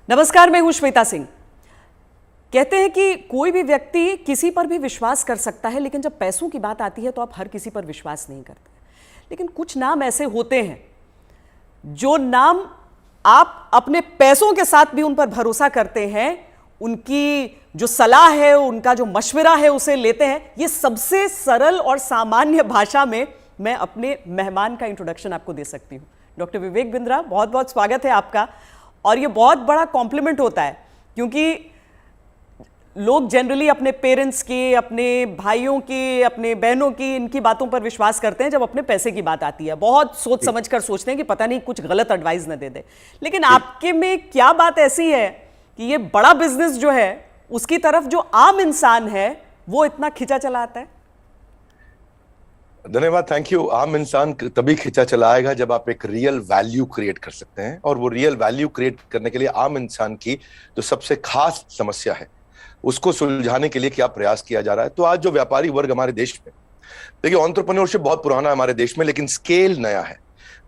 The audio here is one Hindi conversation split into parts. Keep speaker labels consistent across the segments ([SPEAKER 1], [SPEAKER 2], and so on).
[SPEAKER 1] नमस्कार, मैं हूं श्वेता सिंह। कहते हैं कि कोई भी व्यक्ति किसी पर भी विश्वास कर सकता है, लेकिन जब पैसों की बात आती है तो आप हर किसी पर विश्वास नहीं करते। लेकिन कुछ नाम ऐसे होते हैं जो नाम आप अपने पैसों के साथ भी उन पर भरोसा करते हैं, उनकी जो सलाह है, उनका जो मशवरा है उसे लेते हैं। ये सबसे सरल और सामान्य भाषा में मैं अपने मेहमान का इंट्रोडक्शन आपको दे सकती हूँ। डॉक्टर विवेक बिंद्रा, बहुत बहुत स्वागत है आपका। और ये बहुत बड़ा कॉम्प्लीमेंट होता है क्योंकि लोग जनरली अपने पेरेंट्स की, अपने भाइयों की, अपने बहनों की, इनकी बातों पर विश्वास करते हैं। जब अपने पैसे की बात आती है बहुत सोच समझ कर सोचते हैं कि पता नहीं कुछ गलत एडवाइस न दे दे। लेकिन आपके में क्या बात ऐसी है कि ये बड़ा बिजनेस जो है उसकी तरफ जो आम इंसान है वो इतना खिंचा चला आता है?
[SPEAKER 2] धन्यवाद, थैंक यू। आम इंसान तभी खिंचा चला आएगा जब आप एक रियल वैल्यू क्रिएट कर सकते हैं, और वो रियल वैल्यू क्रिएट करने के लिए आम इंसान की जो सबसे खास समस्या है उसको सुलझाने के लिए क्या प्रयास किया जा रहा है। तो आज जो व्यापारी वर्ग हमारे देश में, देखिए, एंटरप्रेन्योरशिप बहुत पुराना है हमारे देश में, लेकिन स्केल नया है।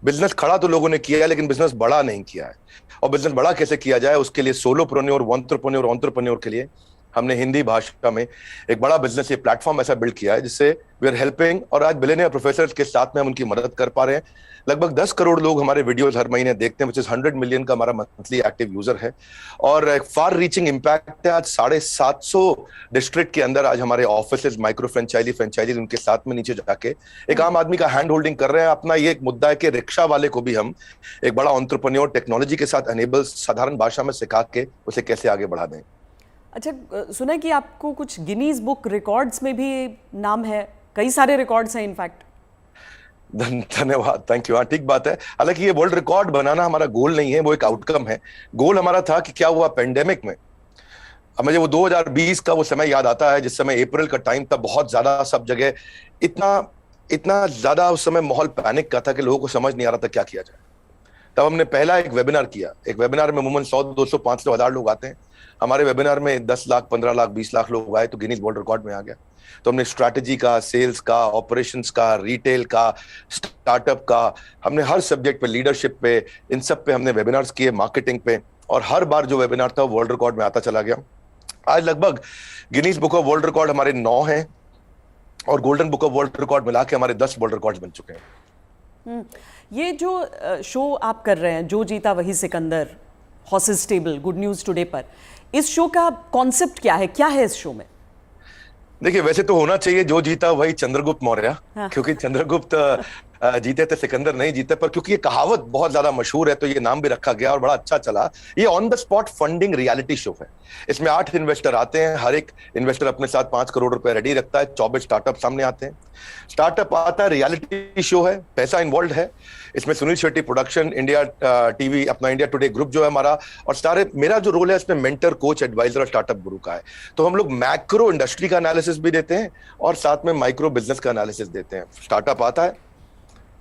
[SPEAKER 2] बिजनेस खड़ा तो लोगों ने किया है, लेकिन बिजनेस बड़ा नहीं किया है। और बिजनेस बड़ा कैसे किया जाए, उसके लिए सोलोप्रेन्योर, एंटरप्रेन्योर के लिए हमने हिंदी भाषा में एक बड़ा बिजनेस, ये प्लेटफॉर्म ऐसा बिल्ड किया है जिससे वी आर हेल्पिंग, और आज बिलियनियर प्रोफेसर्स के साथ में हम उनकी मदद कर पा रहे हैं। लगभग 10 करोड़ लोग हमारे वीडियोस हर महीने देखते हैं, विच इज 100 मिलियन का हमारा मंथली एक्टिव यूजर है, और एक फार रीचिंग इम्पैक्ट है। आज 750 डिस्ट्रिक्ट के अंदर आज हमारे ऑफिस, माइक्रो फ्रेंचाइजी उनके साथ में नीचे जाके एक आम आदमी का हैंड होल्डिंग कर रहे हैं। अपना ये एक मुद्दा है कि रिक्शा वाले को भी हम एक बड़ा एंटरप्रेन्योर टेक्नोलॉजी के साथ एनेबल, साधारण भाषा में सिखा के उसे कैसे आगे बढ़ा दें।
[SPEAKER 1] अच्छा, सुना है कि आपको कुछ गिनीज बुक रिकॉर्ड्स में भी नाम है, कई सारे रिकॉर्ड्स हैं इनफैक्ट।
[SPEAKER 2] धन्यवाद, थैंक यू। हाँ, ठीक बात है। हालांकि ये वर्ल्ड रिकॉर्ड बनाना हमारा गोल नहीं है, वो एक आउटकम है। गोल हमारा था कि क्या हुआ पेंडेमिक में। अब मुझे वो 2020 का वो समय याद आता है जिस समय अप्रैल का टाइम था, बहुत ज्यादा सब जगह इतना ज्यादा उस समय माहौल पैनिक का था कि लोगों को समझ नहीं आ रहा था क्या किया जाए। तब हमने पहला एक वेबिनार किया। एक वेबिनार में अमूमन 100, 200, 500, 1000 लोग आते हैं। हमारे वेबिनार में 10 लाख, 15 लाख, 20 लाख लोग आए तो गिनीज वर्ल्ड रिकॉर्ड में आ गया। तो हमने स्ट्रैटेजी का, सेल्स का, ऑपरेशंस का, रिटेल का, स्टार्टअप का, हमने हर सब्जेक्ट पे, लीडरशिप पे, इन सब पे हमने वेबिनार्स किए, मार्केटिंग पे, और हर बार जो वेबिनार था वर्ल्ड रिकॉर्ड में आता चला गया। आज लगभग Guinness book of world record हमारे 9 हैं, और golden book of world record मिला के हमारे 10 वर्ल्ड रिकॉर्ड बन चुके हैं।
[SPEAKER 1] ये जो शो आप कर रहे हैं, जो जीता वही Sikandar, horses table, good news today पर, इस शो का कॉन्सेप्ट क्या है, क्या है इस शो में?
[SPEAKER 2] देखिए, वैसे तो होना चाहिए जो जीता वही चंद्रगुप्त मौर्य।
[SPEAKER 1] हाँ।
[SPEAKER 2] क्योंकि चंद्रगुप्त जीते थे, सिकंदर नहीं जीते, पर क्योंकि ये कहावत बहुत ज्यादा मशहूर है तो ये नाम भी रखा गया और बड़ा अच्छा चला। ये on the spot funding reality show है। इसमें 8 इन्वेस्टर आते हैं, हर एक इन्वेस्टर अपने साथ 5 करोड़ रुपए रेडी रखता है। 24 स्टार्टअप सामने आते हैं। स्टार्टअप आता है, रियलिटी शो है, पैसा इन्वॉल्व है। इसमें Sunil Shetty production, India TV, अपना इंडिया टुडे ग्रुप जो है हमारा, और सारे, मेरा जो रोल है इसमें मेंटर, कोच, एडवाइजर और स्टार्टअप गुरु का है। तो हम लोग मैक्रो इंडस्ट्री का एनालिसिस भी देते हैं और साथ में माइक्रो बिजनेस का एनालिसिस देते हैं। स्टार्टअप आता है,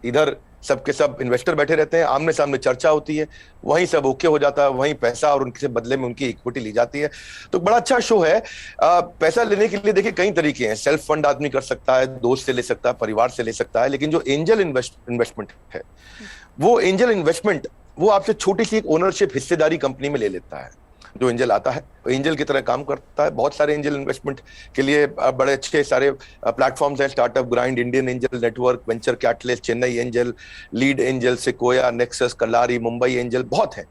[SPEAKER 2] इधर सबके सब इन्वेस्टर बैठे रहते हैं, आमने सामने चर्चा होती है, वहीं सब ओके हो जाता है, वहीं पैसा और उनके बदले में उनकी इक्विटी ली जाती है। तो बड़ा अच्छा शो है। पैसा लेने के लिए देखिए कई तरीके हैं। सेल्फ फंड आदमी कर सकता है, दोस्त से ले सकता है, परिवार से ले सकता है, लेकिन जो एंजल इन्वेस्टमेंट है, वो एंजल इन्वेस्टमेंट वो आपसे छोटी सी एक ओनरशिप, हिस्सेदारी कंपनी में ले लेता है। जो एंजल आता है एंजल की तरह काम करता है। बहुत सारे एंजल इन्वेस्टमेंट के लिए बड़े अच्छे सारे प्लेटफॉर्म्स हैं, Startup Grind, Indian Angel Network, Venture Catalyst, Chennai Angel, Lead Angel, Sequoia, Nexus, Kalari, Mumbai Angel, बहुत हैं।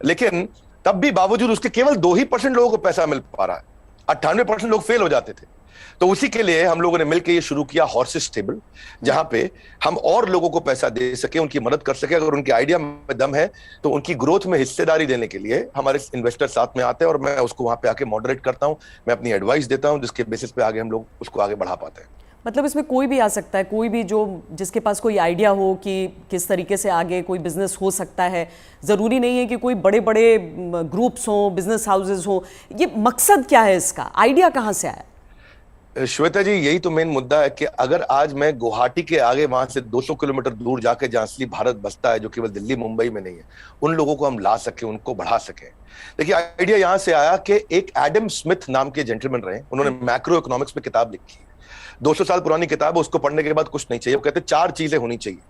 [SPEAKER 2] लेकिन तब भी बावजूद उसके केवल 2% लोगों को पैसा मिल पा रहा है। 98% लोग फेल हो जाते थे। तो उसी के लिए हम लोगों ने मिलकर ये शुरू किया हॉर्सेस टेबल, जहां पे हम और लोगों को पैसा दे सके, उनकी मदद कर सके। अगर उनके आइडिया में दम है तो उनकी ग्रोथ में हिस्सेदारी देने के लिए हमारे इन्वेस्टर साथ में आते हैं, और मैं उसको वहां पे आके मॉडरेट करता हूं, मैं अपनी एडवाइस देता हूं, जिसके बेसिस पे आगे हम लोग उसको आगे बढ़ा पाते हैं।
[SPEAKER 1] मतलब इसमें कोई भी आ सकता है, कोई भी जो जिसके पास कोई आइडिया हो कि किस तरीके से आगे कोई बिजनेस हो सकता है। ज़रूरी नहीं है कि कोई बड़े बड़े ग्रुप्स हों, बिजनेस हाउसेज हों। ये मकसद क्या है इसका, आइडिया कहाँ से आया?
[SPEAKER 2] श्वेता जी, यही तो मेन मुद्दा है कि अगर आज मैं गुवाहाटी के आगे वहां से 200 किलोमीटर दूर जाके, जहां असली भारत बसता है, जो केवल दिल्ली मुंबई में नहीं है, उन लोगों को हम ला सके, उनको बढ़ा सके। देखिए, आइडिया यहां से आया कि एक एडम स्मिथ नाम के जेंटलमैन रहे, उन्होंने मैक्रो इकोनॉमिक्स में किताब लिखी है। 200 साल पुरानी किताब है, उसको पढ़ने के बाद कुछ नहीं चाहिए। वो कहते 4 चीजें होनी चाहिए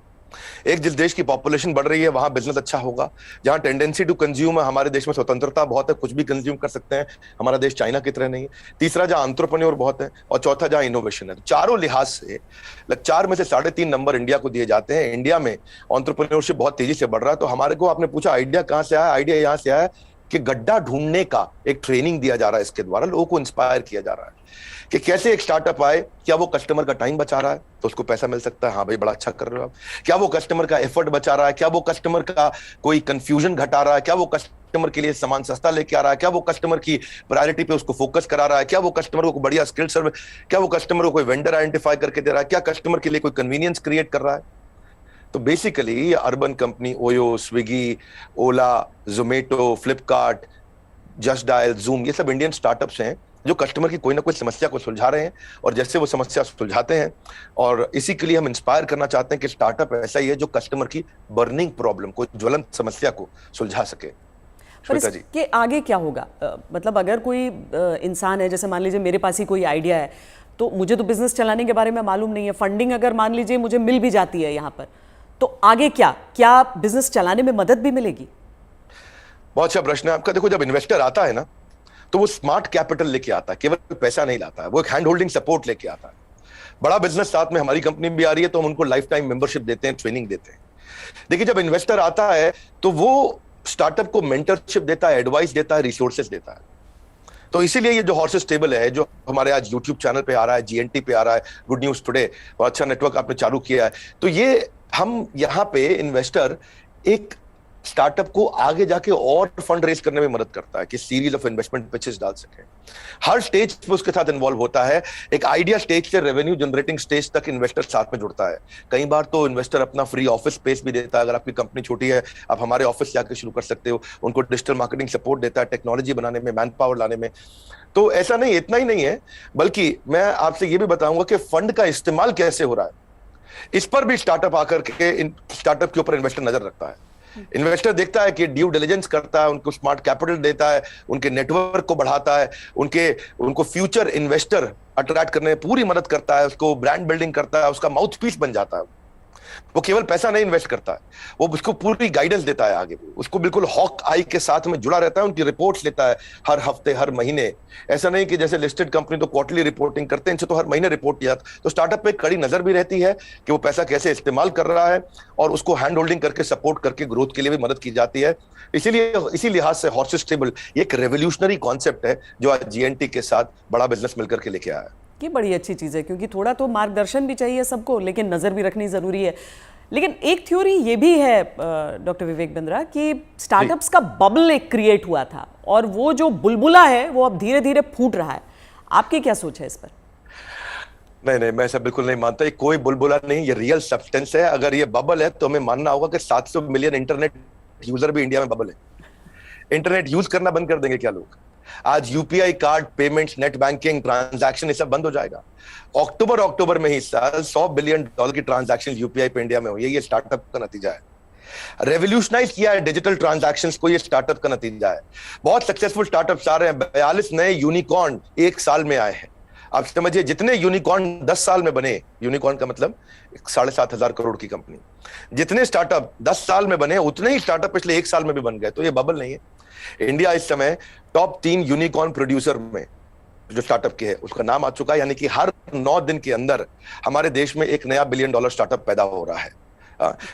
[SPEAKER 2] एक जिस देश की पॉपुलेशन बढ़ रही है वहां बिजनेस अच्छा होगा, जहां टेंडेंसी टू कंज्यूम है, हमारे देश में स्वतंत्रता बहुत है, कुछ भी कंज्यूम कर सकते हैं, हमारा देश चाइना की तरह नहीं है। तीसरा, जहां एंटरप्रेन्योर बहुत है, और चौथा जहां इनोवेशन है। चारों लिहाज से 4 में से 3.5 नंबर इंडिया को दिए जाते हैं। इंडिया में एंटरप्रेन्योरशिप बहुत तेजी से बढ़ रहा है। तो हमारे को, आपने पूछा आइडिया कहां से आया, आइडिया यहां से आया कि गड्ढा ढूंढने का एक ट्रेनिंग दिया जा रहा है, इसके द्वारा लोगों को इंस्पायर किया जा रहा है कि कैसे एक स्टार्टअप आए, क्या वो कस्टमर का टाइम बचा रहा है तो उसको पैसा मिल सकता है, हाँ भाई बड़ा अच्छा कर रहे हो आप, क्या वो कस्टमर का एफर्ट बचा रहा है, क्या वो कस्टमर का कोई कंफ्यूजन घटा रहा है, क्या वो कस्टमर के लिए सामान सस्ता लेके आ रहा है, क्या वो कस्टमर की प्रायोरिटी पे उसको फोकस करा रहा है, क्या वो कस्टमर को बढ़िया स्किल सर्विस, क्या वो कस्टमर को कोई वेंडर आइडेंटिफाई करके दे रहा है, क्या कस्टमर के लिए कोई कन्वीनियंस क्रिएट कर रहा है। तो basically Urban Company, Oyo, Swiggy, Ola, Zomato, Flipkart, Just Dial, Zoom, ये सब इंडियन स्टार्टअप्स हैं जो कस्टमर की कोई ना कोई समस्या को सुलझा रहे हैं, और जैसे वो समस्या सुलझाते हैं, और इसी के लिए हम इंस्पायर करना चाहते हैं कि स्टार्टअप ऐसा ही है जो कस्टमर की बर्निंग प्रॉब्लम को, ज्वलंत समस्या को सुलझा सके।
[SPEAKER 1] पर इसके आगे क्या होगा? मतलब अगर कोई इंसान है, जैसे मान लीजिए मेरे पास ही कोई आइडिया है, तो मुझे तो बिजनेस चलाने के बारे में मालूम नहीं है, फंडिंग अगर मान लीजिए मुझे मिल भी जाती है यहाँ पर, तो आगे क्या बिजनेस चलाने में मदद भी मिलेगी?
[SPEAKER 2] बहुत अच्छा प्रश्न है आपका। देखो, जब इन्वेस्टर आता है ना, तो वो स्मार्ट कैपिटल लेके आता है, केवल पैसा नहीं लाता है, वो एक हैंड होल्डिंग सपोर्ट लेके आता है। बड़ा बिजनेस साथ में हमारी कंपनी भी आ रही है, तो हम उनको लाइफ टाइम मेंबरशिप देते हैं, ट्रेनिंग देते हैं। देखिए, जब इन्वेस्टर आता है तो वो स्टार्टअप को मेंटरशिप देता है, एडवाइस देता है, रिसोर्सेज देता है। तो इसीलिए ये जो हॉर्सेस टेबल है, जो हमारे आज यूट्यूब चैनल पे आ रहा है, जीएनटी पे आ रहा है, गुड न्यूज टुडे, बहुत अच्छा नेटवर्क आपने चालू किया है, तो ये हम यहाँ पे इन्वेस्टर एक स्टार्टअप को आगे जाके और फंड रेज करने में मदद करता है कि सीरीज ऑफ इन्वेस्टमेंट पिचेस डाल सके। हर स्टेज पे उसके साथ इन्वॉल्व होता है। एक आइडिया स्टेज से रेवेन्यू जनरेटिंग स्टेज तक इन्वेस्टर साथ में जुड़ता है। कई बार तो इन्वेस्टर अपना फ्री ऑफिस स्पेस भी देता है। अगर आपकी कंपनी छोटी है, आप हमारे ऑफिस जाकर शुरू कर सकते हो। उनको डिजिटल मार्केटिंग सपोर्ट देता है, टेक्नोलॉजी बनाने में, मैन पावर लाने में। तो ऐसा नहीं, इतना ही नहीं है, बल्कि मैं आपसे ये भी बताऊंगा कि फंड का इस्तेमाल कैसे हो रहा है, इस पर भी स्टार्टअप आकर के स्टार्टअप के ऊपर इन्वेस्टर नजर रखता है। इन्वेस्टर देखता है कि ड्यू डिलिजेंस करता है, उनको स्मार्ट कैपिटल देता है, उनके नेटवर्क को बढ़ाता है, उनको फ्यूचर इन्वेस्टर अट्रैक्ट करने में पूरी मदद करता है, उसको ब्रांड बिल्डिंग करता है, उसका माउथ पीस बन जाता है। वो केवल पैसा नहीं इन्वेस्ट करता है, वो उसको पूरी गाइडेंस देता है आगे, उसको बिल्कुल हॉक आई के साथ में जुड़ा रहता है, उनकी रिपोर्ट्स लेता है हर हफ्ते, हर महीने। ऐसा नहीं कि जैसे लिस्टेड कंपनी तो क्वार्टरली रिपोर्टिंग करते हैं, इनसे तो हर महीने रिपोर्ट किया। तो स्टार्टअप पे कड़ी नजर भी रहती है कि वो पैसा कैसे इस्तेमाल कर रहा है, और उसको हैंड होल्डिंग करके सपोर्ट करके ग्रोथ के लिए भी मदद की जाती है। इसीलिए इसी लिहाज से हॉर्सेस टेबल एक रेवोल्यूशनरी कॉन्सेप्ट है जो आज जीएनटी के साथ बड़ा बिजनेस मिलकर के लेके आया है।
[SPEAKER 1] ये बड़ी अच्छी चीज़ है, क्योंकि थोड़ा तो मार्गदर्शन भी चाहिए सबको, लेकिन नज़र भी रखनी ज़रूरी है। लेकिन एक थ्योरी ये भी है डॉक्टर विवेक बिंद्रा कि स्टार्टअप्स का बबल एक क्रिएट हुआ था, और वो जो बुलबुला है वो अब धीरे धीरे फूट रहा है। आपकी क्या सोच है इस पर?
[SPEAKER 2] नहीं, मैं ऐसा बिल्कुल नहीं मानता। ये कोई बुलबुला नहीं, ये रियल सब्सटेंस है। अगर ये बबल है तो हमें मानना होगा कि 700 मिलियन इंटरनेट यूजर भी इंडिया में बबल है। इंटरनेट यूज करना बंद कर देंगे क्या लोग? आज UPI card payments, net banking, transaction, ये सब बंद हो जाएगा। अक्टूबर में ही साल $100 बिलियन की ट्रांजैक्शन यूपीआई पे इंडिया में हुई है। ये स्टार्टअप का नतीजा है। रेवोल्यूशनाइज किया है डिजिटल ट्रांजैक्शंस को, ये स्टार्टअप का नतीजा है। बहुत सक्सेसफुल स्टार्टअप्स आ रहे हैं। 42 नए यूनिकॉर्न 1 साल में आए हैं। आप समझिए, जितने यूनिकॉर्न 10 साल में बने, यूनिकॉर्न का मतलब 7,500 करोड़ की कंपनी, जितने स्टार्टअप 10 साल में बने, उतने ही स्टार्टअप पिछले 1 साल में भी बन गए। तो ये बबल नहीं है। इंडिया इस समय टॉप 3 यूनिकॉर्न प्रोड्यूसर में जो स्टार्टअप के है उसका नाम आ चुका है। यानी कि हर 9 दिन के अंदर हमारे देश में एक नया $1 बिलियन स्टार्टअप पैदा हो रहा है।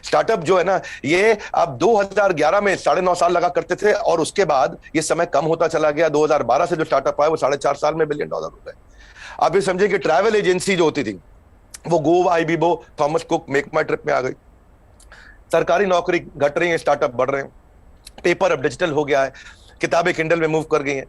[SPEAKER 2] स्टार्टअप जो है ना, ये आप 2011 में 9.5 साल लगा करते थे, और उसके बाद ये समय कम होता चला गया। 2012 से जो स्टार्टअप आया वो 4.5 साल में $1 बिलियन हो गए। आप ये समझिए कि ट्रैवल एजेंसी जो होती थी वो Goibibo, Thomas Cook, MakeMyTrip में आ गई। सरकारी नौकरी घट रही है, स्टार्टअप बढ़ रहे हैं। पेपर अब डिजिटल हो गया है, किताबें किंडल में मूव कर गई हैं,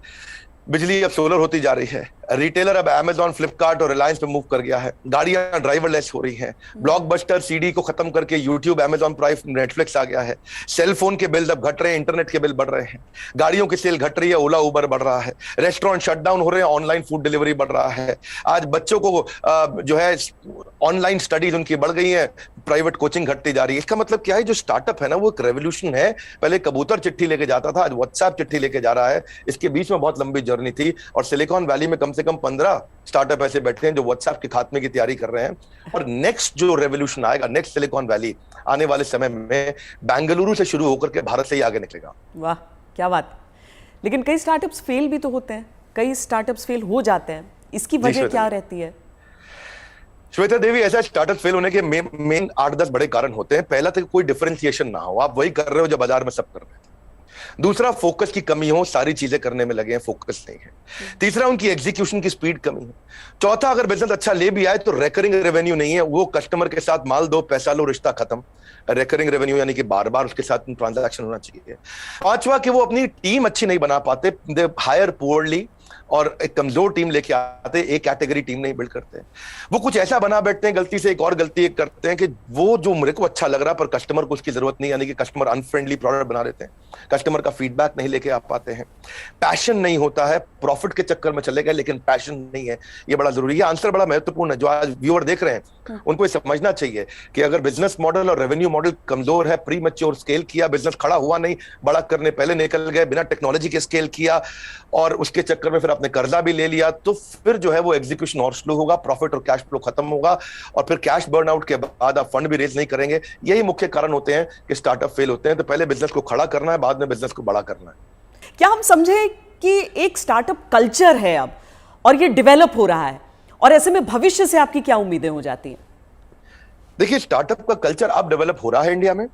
[SPEAKER 2] बिजली अब सोलर होती जा रही है, रिटेलर अब अमेजॉन, फ्लिपकार्ट और रिलायंस पे मूव कर गया है, गाड़ियां ड्राइवरलेस हो रही हैं, ब्लॉकबस्टर सीडी को खत्म करके यूट्यूब, अमेजॉन प्राइम, नेटफ्लिक्स आ गया है, सेल फोन के बिल अब घट रहे हैं, इंटरनेट के बिल बढ़ रहे हैं, गाड़ियों की सेल घट रही है, ओला उबर बढ़ रहा है, रेस्टोरेंट शटडाउन हो रहे हैं, ऑनलाइन फूड डिलीवरी बढ़ रहा है। आज बच्चों को जो है ऑनलाइन स्टडीज उनकी बढ़ गई है, प्राइवेट कोचिंग घटती जा रही है। इसका मतलब क्या है, जो स्टार्टअप है ना वो एक रेवोल्यूशन है। पहले कबूतर चिट्ठी लेके जाता था, आज व्हाट्सएप चिट्ठी लेके जा रहा है। इसके बीच में बहुत लंबी जर्नी थी, और सिलिकॉन वैली में कम से कम 15 स्टार्टअप ऐसे बैठे हैं जो व्हाट्सएप के खात्मे की तैयारी कर रहे हैं। और नेक्स्ट जो रेवोल्यूशन आएगा, नेक्स्ट सिलिकॉन वैली आने वाले समय में बेंगलुरु से शुरू होकर के भारत से ही आगे निकलेगा।
[SPEAKER 1] वाह, क्या बात। लेकिन कई स्टार्टअप्स फेल भी तो होते हैं, कई स्टार्टअप्स फेल हो जाते हैं, इसकी वजह क्या रहती है?
[SPEAKER 2] श्वेता देवी, ऐसा स्टार्टअप फेल होने के मेन 8-10 बड़े कारण होते हैं। पहला तो कोई डिफरेंशिएशन ना हो, आप वही कर रहे हो जो बाजार में सब कर रहे हैं। दूसरा, फोकस की कमी हो, सारी चीजें करने में लगे हैं, फोकस नहीं है। तीसरा, उनकी एग्जीक्यूशन की स्पीड कमी है। चौथा, अगर बिजनेस अच्छा ले भी आए तो रेकरिंग रेवेन्यू नहीं है, वो कस्टमर के साथ माल दो पैसा लो रिश्ता खत्म। रेकरिंग रेवेन्यू यानी कि बार बार उसके साथ ट्रांजैक्शन होना चाहिए। पांचवा, कि वो अपनी टीम अच्छी नहीं बना पाते, दे हायर पुअरली, और एक कमजोर टीम लेके आते, एक कैटेगरी टीम नहीं बिल्ड करते। वो कुछ ऐसा बना बैठते हैं, गलती से एक और गलती एक करते हैं कि वो जो मेरे को अच्छा लग रहा पर कस्टमर को उसकी जरूरत नहीं, यानी कि कस्टमर अनफ्रेंडली प्रोडक्ट बना देते हैं, कस्टमर का फीडबैक नहीं लेके आ पाते हैं। पैशन नहीं होता है, प्रॉफिट के चक्कर में चले गए लेकिन पैशन नहीं है, ये बड़ा जरूरी है। आंसर बड़ा महत्वपूर्ण है। जो आज व्यूअर देख रहे हैं उनको ये समझना चाहिए कि अगर बिजनेस मॉडल और रेवेन्यू मॉडल कमजोर है, प्री मैच्योर स्केल किया, बिजनेस खड़ा हुआ नहीं, बड़ा करने पहले निकल गए, बिना टेक्नोलॉजी के स्केल किया और उसके चक्कर में फिर आपने कर्जा भी ले लिया, तो फिर जो है वो एग्जीक्यूशन और स्लो होगा, प्रॉफिट और कैश फ्लो खत्म होगा, और फिर कैश बर्नआउट के बाद आप फंड भी रेज नहीं करेंगे। यही मुख्य कारण होते हैं कि स्टार्टअप फेल होते हैं। तो पहले बिजनेस को खड़ा करना है, बाद में बिजनेस को बड़ा करना है।
[SPEAKER 1] क्या हम समझे कि एक स्टार्टअप कल्चर है अब, और ये डेवलप हो रहा है, और ऐसे में भविष्य से आपकी क्या उम्मीदें हो जाती हैं?
[SPEAKER 2] देखिए, स्टार्टअप का कल्चर अब डेवलप हो रहा है इंडिया में।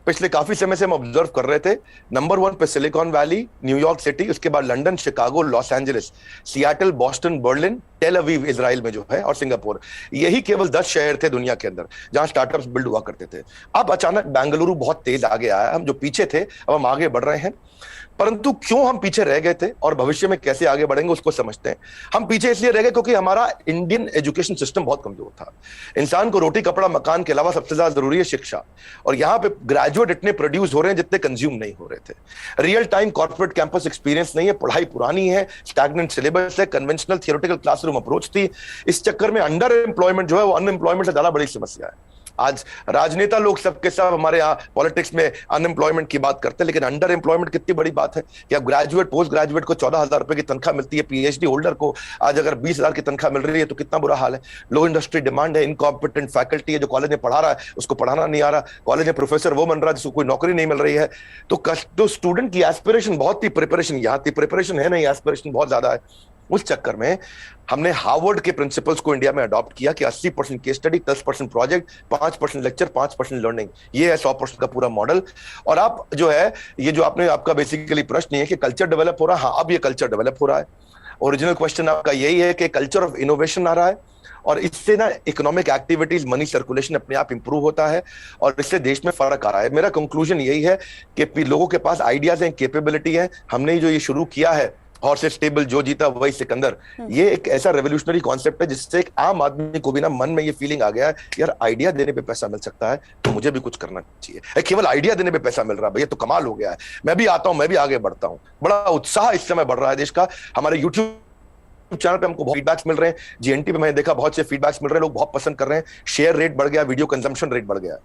[SPEAKER 2] पिछले काफी समय से हम ऑब्जर्व कर रहे थे, नंबर 1 पे सिलिकॉन वैली, न्यूयॉर्क सिटी, उसके बाद London, Chicago, Los Angeles, Seattle, Boston, Berlin, Tel Aviv Israel में जो है, और सिंगापुर। यही केवल 10 शहर थे दुनिया के अंदर जहां स्टार्टअप्स बिल्ड हुआ करते थे। अब अचानक बेंगलुरु बहुत तेज आगे आया। हम जो पीछे थे अब हम आगे बढ़ रहे हैं। परंतु क्यों हम पीछे रह गए थे और भविष्य में कैसे आगे बढ़ेंगे उसको समझते हैं। हम पीछे इसलिए रह गए क्योंकि हमारा इंडियन एजुकेशन सिस्टम बहुत कमजोर था। इंसान को रोटी कपड़ा मकान के अलावा सबसे ज्यादा जरूरी है शिक्षा, और यहाँ पे ग्रेजुएट इतने प्रोड्यूस हो रहे हैं जितने कंज्यूम नहीं हो रहे थे। Real time corporate campus experience नहीं है, पढ़ाई पुरानी है, स्टैग्नेंट सिलेबस है, कन्वेंशनल थियोरेटिकल क्लासरूम अप्रोच थी। इस चक्कर में अंडर एम्प्लॉयमेंट जो है वो अनएम्प्लॉयमेंट से ज्यादा बड़ी समस्या है। आज राजनेता लोग सबके सब हमारे यहाँ पॉलिटिक्स में अनएम्प्लॉयमेंट की बात करते हैं, लेकिन अंडर एम्प्लॉयमेंट कितनी बड़ी बात है कि अब ग्रेजुएट पोस्ट ग्रेजुएट को 14,000 रुपए की तनख्वाह मिलती है, पीएचडी होल्डर को आज अगर 20,000 की तनख्वाह मिल रही है तो कितना बुरा हाल है। लो इंडस्ट्री डिमांड है, इनकॉम्पिटेंट फैकल्टी है, जो कॉलेज में पढ़ा रहा है उसको पढ़ाना नहीं आ रहा, कॉलेज में प्रोफेसर वो बन रहा है जिसको कोई नौकरी नहीं मिल रही है। तो स्टूडेंट की एस्पिरेशन बहुत थी, प्रिपरेशन यहाँ थी, प्रिपरेशन है नहीं, एस्पिरेशन बहुत ज्यादा है। उस चक्कर में हमने हार्वर्ड के प्रिंसिपल्स को इंडिया में अडॉप्ट किया कि 80% case study, 10% project, 5% lecture, 5% learning, ये है 100% का पूरा मॉडल। और आप जो है ये जो आपका बेसिकली प्रश्न है कि कल्चर डेवलप हो रहा है, हाँ अब ये कल्चर डेवलप हो रहा है। ओरिजिनल क्वेश्चन आपका यही है कि कल्चर ऑफ इनोवेशन आ रहा है, और इससे ना इकोनॉमिक एक्टिविटीज, मनी सर्कुलेशन अपने आप इंप्रूव होता है, और इससे देश में फर्क आ रहा है। मेरा कंक्लूजन यही है कि लोगों के पास आइडियाज हैं, कैपेबिलिटी है। हमने जो ये शुरू किया है हॉर्सेस टेबल, जो जीता वही सिकंदर, ये एक ऐसा रेवोल्यूशनरी कॉन्सेप्ट है जिससे एक आम आदमी को भी ना मन में ये फीलिंग आ गया है यार आइडिया देने पे पैसा मिल सकता है तो मुझे भी कुछ करना चाहिए। केवल आइडिया देने पे पैसा मिल रहा है, भैया तो कमाल हो गया है, मैं भी आता हूं, मैं भी आगे बढ़ता हूं। बड़ा उत्साह इस समय बढ़ रहा है देश का। हमारे यूट्यूब चैनल पे हमको बहुत फीडबैक्स मिल रहे हैं, जीएनटी पे मैंने देखा बहुत से फीडबैक्स मिल रहे हैं, लोग बहुत पसंद कर रहे हैं, शेयर रेट बढ़ गया, वीडियो कंजम्पशन रेट बढ़ गया।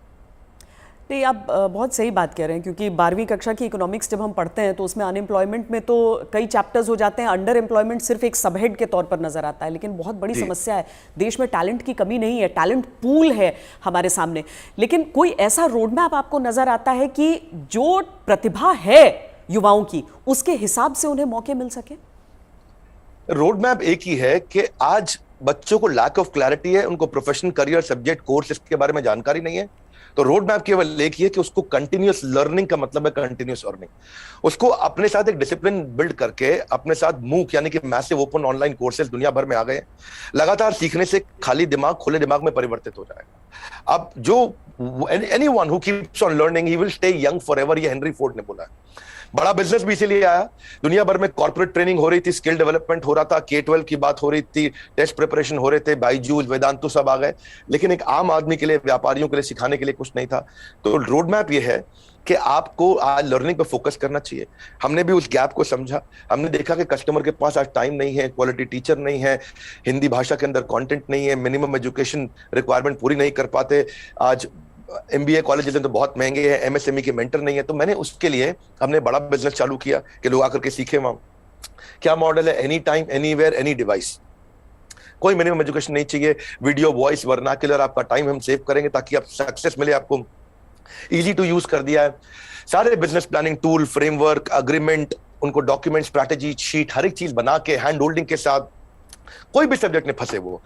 [SPEAKER 1] नहीं, आप बहुत सही बात कह रहे हैं, क्योंकि 12वीं कक्षा की इकोनॉमिक्स जब हम पढ़ते हैं तो उसमें अनएम्प्लॉयमेंट में तो कई चैप्टर्स हो जाते हैं, अंडर एम्प्लॉयमेंट सिर्फ एक सबहेड के तौर पर नजर आता है। लेकिन बहुत बड़ी समस्या है, देश में टैलेंट की कमी नहीं है, टैलेंट पूल है हमारे सामने। लेकिन कोई ऐसा रोड मैप आपको नजर आता है कि जो प्रतिभा है युवाओं की उसके हिसाब से उन्हें मौके मिल सके?
[SPEAKER 2] रोड मैप एक ही है कि आज बच्चों को लैक ऑफ क्लैरिटी है, उनको प्रोफेशनल करियर सब्जेक्ट कोर्स इसके बारे में जानकारी नहीं है। तो रोड मैप केवल एक ही है कि उसको कंटिन्यूअस लर्निंग का मतलब है कंटिन्यूअस अर्निंग। उसको अपने साथ एक डिसिप्लिन बिल्ड करके अपने साथ मूक यानी कि मैसिव ओपन ऑनलाइन कोर्सेज दुनिया भर में आ गए, लगातार सीखने से खाली दिमाग खुले दिमाग में परिवर्तित हो जाएगा। अब जो anyone who keeps on learning he will stay young forever, ये हेनरी फोर्ड ने बोला है। बड़ा बिजनेस भी इसीलिए आया, दुनिया भर में कॉर्पोरेट ट्रेनिंग हो रही थी, स्किल डेवलपमेंट हो रहा था, K-12 की बात हो रही थी, टेस्ट प्रिपरेशन हो रहे थे, बायजूस, वेदांतु सब आ गए, लेकिन एक आम आदमी के लिए, व्यापारियों के लिए सिखाने के लिए कुछ नहीं था। तो रोड मैप ये है कि आपको आज लर्निंग पे फोकस करना चाहिए। हमने भी उस गैप को समझा, हमने देखा कि कस्टमर के पास आज टाइम नहीं है, क्वालिटी टीचर नहीं है, हिंदी भाषा के अंदर कंटेंट नहीं है, मिनिमम एजुकेशन रिक्वायरमेंट पूरी नहीं कर पाते, आज MBA कॉलेजेस तो बहुत महंगे हैं, MSME के मेंटर नहीं है। तो मैंने उसके लिए हमने बड़ा बिजनेस चालू किया कि लोग आकर के सीखे वहां। क्या मॉडल है? Any time, anywhere, any device. कोई मिनिमम एजुकेशन नहीं चाहिए। वीडियो, वॉइस, वर्नाक्युलर, आपका टाइम हम सेव करेंगे ताकि आप सक्सेस मिले आपको। इजी टू यूज कर दिया है। सारे business planning tool, framework, agreement, उनको डॉक्यूमेंट, स्ट्रैटेजी शीट, हर एक चीज बना के हैंड होल्डिंग के साथ, कोई भी सब्जेक्ट में फंसे वो,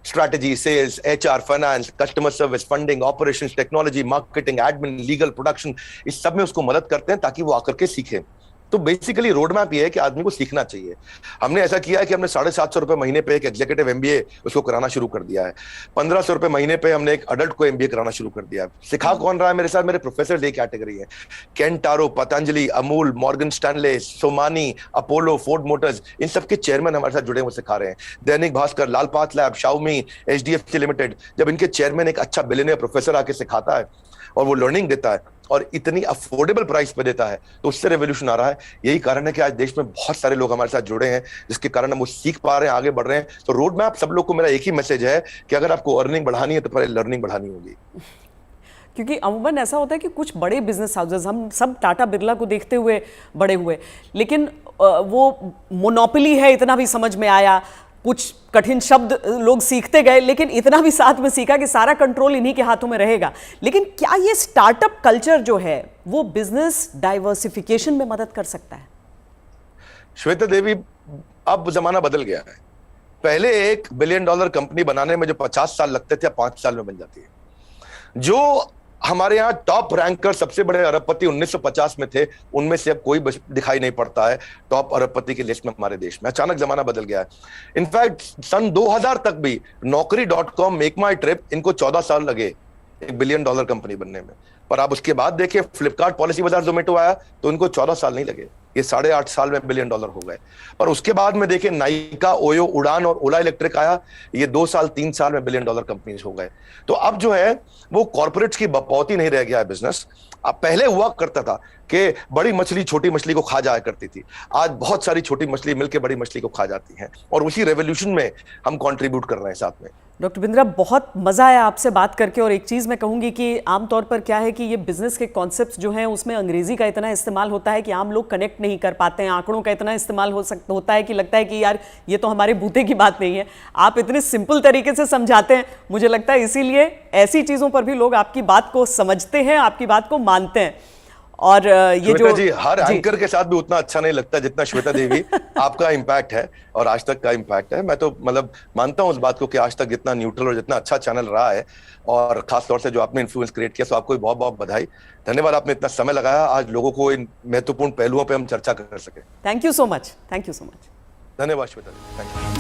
[SPEAKER 2] strategy, sales, HR, finance, customer service, funding, operations, technology, marketing, admin, legal, production, इस सब में उसको मदद करते हैं ताकि वो आकर के सीखे। तो बेसिकली रोड मैप ये है कि आदमी को सीखना चाहिए। हमने ऐसा किया है कि हमने 750 रुपए महीने पे एक एग्जीक्यूटिव एमबीए उसको कराना शुरू कर दिया है। 1500 रुपए महीने पे हमने एक अडल्ट को एमबीए कराना शुरू कर दिया है। सिखा कौन रहा है मेरे साथ? मेरे प्रोफेसर एक कैटेगरी है। केंटारो, Patanjali, Amul, Morgan Stanley, Somani, Apollo, Ford Motors, इन सबके चेयरमैन हमारे साथ जुड़े हुए सिखा रहे हैं। Dainik Bhaskar, Lal Path Lab, Xiaomi, HDFC Limited, जब इनके चेयरमैन एक अच्छा बिलियनियर प्रोफेसर आके सिखाता है और वो लर्निंग देता है और इतनी अफोर्डेबल प्राइस पे देता है, तो उससे रेवोल्यूशन आ रहा है। यही कारण है कि आज देश में बहुत सारे लोग हमारे साथ जुड़े हैं, जिसके कारण हम वो सीख पा रहे हैं, आगे बढ़ रहे हैं। तो रोड मैप सब लोग को मेरा एक ही मैसेज है कि अगर आपको अर्निंग बढ़ानी है तो पहले लर्निंग बढ़ानी होगी।
[SPEAKER 1] क्योंकि अमूमन ऐसा होता है कि कुछ बड़े बिजनेस हाउसेस, हम सब टाटा बिरला को देखते हुए बड़े हुए, लेकिन वो मोनोपोली है इतना भी समझ में आया। कुछ कठिन शब्द लोग सीखते गए, लेकिन इतना भी साथ में सीखा कि सारा कंट्रोल इन्हीं के हाथों में रहेगा। लेकिन क्या ये स्टार्टअप कल्चर जो है वो बिजनेस डाइवर्सिफिकेशन में मदद कर सकता है?
[SPEAKER 2] श्वेता देवी, अब जमाना बदल गया है। पहले $1 बिलियन कंपनी बनाने में जो 50 साल लगते थे, 5 साल में बन जाती है। जो हमारे यहाँ टॉप रैंकर सबसे बड़े अरबपति 1950 में थे, उनमें से अब कोई दिखाई नहीं पड़ता है टॉप अरबपति की लिस्ट में हमारे देश में। अचानक जमाना बदल गया है। इनफैक्ट सन 2000 तक भी नौकरी.com, मेक माई ट्रिप, इनको 14 साल लगे $1 बिलियन कंपनी बनने में। पर आप उसके बाद देखिए, फ्लिपकार्ट, पॉलिसी बाजार, जोमेटो आया तो इनको 14 साल नहीं लगे, ये 8.5 साल में $1 बिलियन हो गए। पर उसके बाद में देखिए, नाइका, ओयो, उड़ान और ओला इलेक्ट्रिक आया, ये 2 साल 3 साल में $1 बिलियन कंपनीज हो गए। तो अब जो है वो कॉर्पोरेट्स की बपौती नहीं रह गया है बिजनेस। अब पहले हुआ करता था कि बड़ी मछली छोटी मछली को खा जाया करती थी, आज बहुत सारी छोटी मछली मिलकर बड़ी मछली को खा जाती हैं, और उसी रेवोल्यूशन में हम कंट्रीब्यूट कर रहे हैं साथ में।
[SPEAKER 1] डॉक्टर बिंद्रा, बहुत मज़ा आया आपसे बात करके। और एक चीज़ मैं कहूँगी कि आमतौर पर क्या है कि ये बिजनेस के कॉन्सेप्ट्स जो हैं उसमें अंग्रेजी का इतना इस्तेमाल होता है कि आम लोग कनेक्ट नहीं कर पाते हैं। आंकड़ों का इतना इस्तेमाल होता है कि लगता है कि यार ये तो हमारे बूते की बात नहीं है। आप इतने सिंपल तरीके से समझाते हैं, मुझे लगता है इसीलिए ऐसी चीज़ों पर भी लोग आपकी बात को समझते हैं, आपकी बात को मानते हैं। और ये जो
[SPEAKER 2] जी, हर एंकर के साथ भी उतना अच्छा नहीं लगता जितना श्वेता देवी आपका इम्पैक्ट है और आज तक का इम्पैक्ट है। मैं तो मतलब मानता हूं उस बात को कि आज तक जितना न्यूट्रल और जितना अच्छा चैनल रहा है, और खास तौर से जो आपने इन्फ्लुएंस क्रिएट किया, तो आपको बहुत बहुत बधाई। धन्यवाद, आपने इतना समय लगाया आज लोगों को इन महत्वपूर्ण पहलुओं पर हम चर्चा कर सके।
[SPEAKER 1] Thank you so much. Thank you so much.
[SPEAKER 2] धन्यवाद श्वेता देवी, थैंक यू।